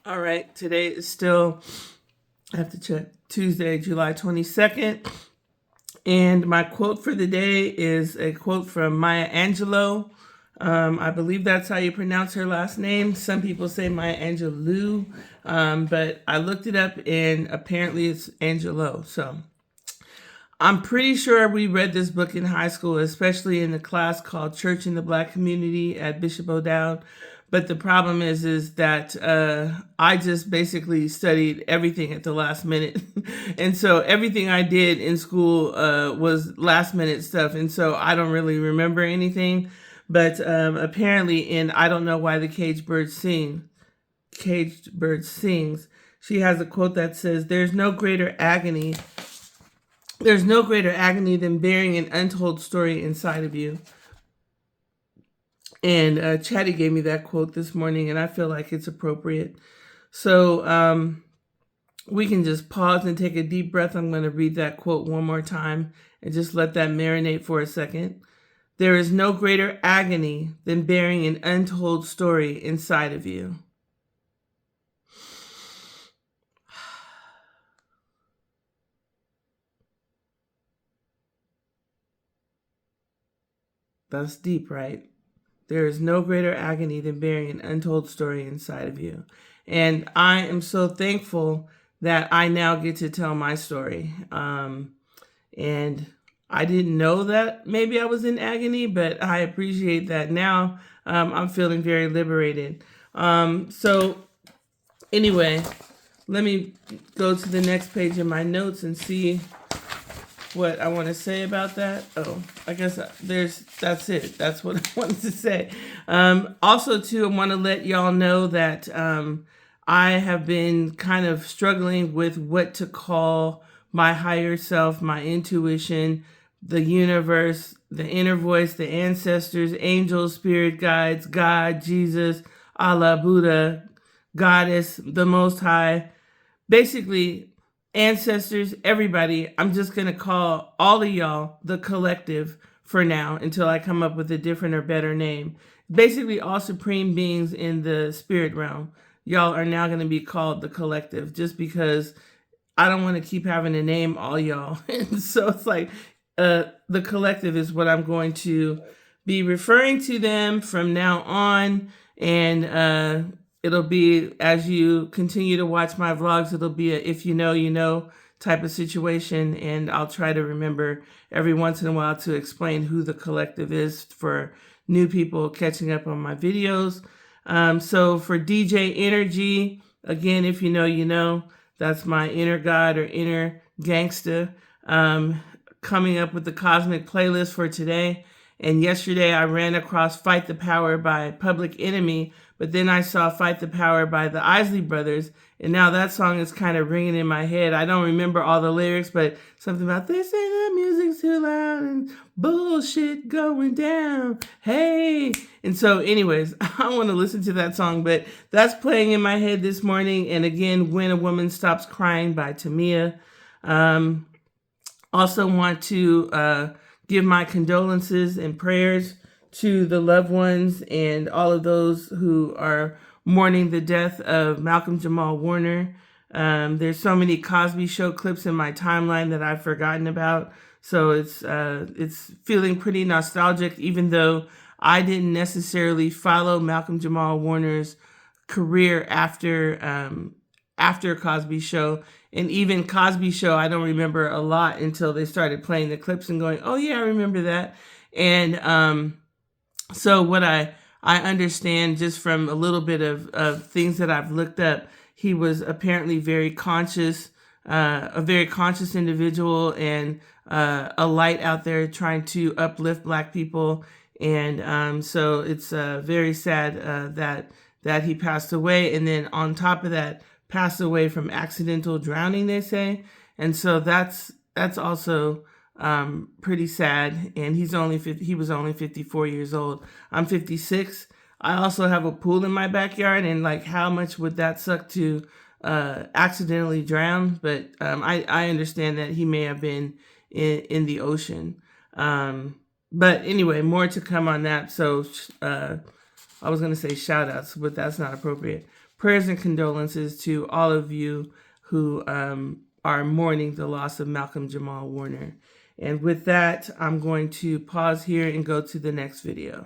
All right, today is still, I have to check, Tuesday, July 22nd. And my quote for the day is a quote from Maya Angelou. I believe that's how you pronounce her last name. Some people say Maya Angelou, but I looked it up and apparently it's Angelou. So I'm pretty sure we read this book in high school, especially in a class called Church in the Black Community at Bishop O'Dowd. But the problem is that I just basically studied everything at the last minute. And so everything I did in school was last minute stuff. And so I don't really remember anything. But apparently in I Don't Know Why the Caged Bird Sings, she has a quote that says, there's no greater agony than bearing an untold story inside of you. And Chatty gave me that quote this morning, and I feel like it's appropriate. So we can just pause and take a deep breath. I'm going to read that quote one more time and just let that marinate for a second. There is no greater agony than bearing an untold story inside of you. That's deep, right? There is no greater agony than bearing an untold story inside of you. And I am so thankful that I now get to tell my story. And I didn't know that maybe I was in agony, but I appreciate that now. I'm feeling very liberated. So anyway, let me go to the next page in my notes and see what I want to say about that. Oh, I guess that's it. That's what I wanted to say. Also, too, I want to let y'all know that I have been kind of struggling with what to call my higher self, my intuition, the universe, the inner voice, the ancestors, angels, spirit guides, God, Jesus, Allah, Buddha, Goddess, the Most High. Basically, ancestors, everybody. I'm just going to call all of y'all the collective for now until I come up with a different or better name. Basically, all supreme beings in the spirit realm. Y'all are now going to be called the collective just because I don't want to keep having to name all y'all. And so it's like the collective is what I'm going to be referring to them from now on. And it'll be, as you continue to watch my vlogs, it'll be a if you know, you know type of situation. And I'll try to remember every once in a while to explain who the collective is for new people catching up on my videos. So for DJ Energy, again, if you know, you know, that's my inner god or inner gangsta, coming up with the cosmic playlist for today. And yesterday I ran across Fight the Power by Public Enemy, but then I saw Fight the Power by the Isley Brothers, and now that song is kind of ringing in my head. I don't remember all the lyrics, but something about they say the music's too loud and bullshit going down. Hey! And so anyways, I want to listen to that song, but that's playing in my head this morning. And again, When a Woman Stops Crying by Tamia. Also want to give my condolences and prayers to the loved ones and all of those who are mourning the death of Malcolm Jamal Warner. There's so many Cosby Show clips in my timeline that I've forgotten about. So it's feeling pretty nostalgic, even though I didn't necessarily follow Malcolm Jamal Warner's career after Cosby Show. And even Cosby Show, I don't remember a lot until they started playing the clips and going, oh yeah, I remember that. And so what I understand just from a little bit of things that I've looked up, he was apparently very conscious, a very conscious individual, and a light out there trying to uplift Black people. And so it's very sad that he passed away. And then on top of that, passed away from accidental drowning, they say. And so that's also pretty sad. And he was only 54 years old. I'm 56. I also have a pool in my backyard, and like, how much would that suck to accidentally drown? But I understand that he may have been in the ocean. But anyway, more to come on that. So I was going to say shout outs, but that's not appropriate. prayers and condolences to all of you who are mourning the loss of Malcolm Jamal Warner. And with that, I'm going to pause here and go to the next video.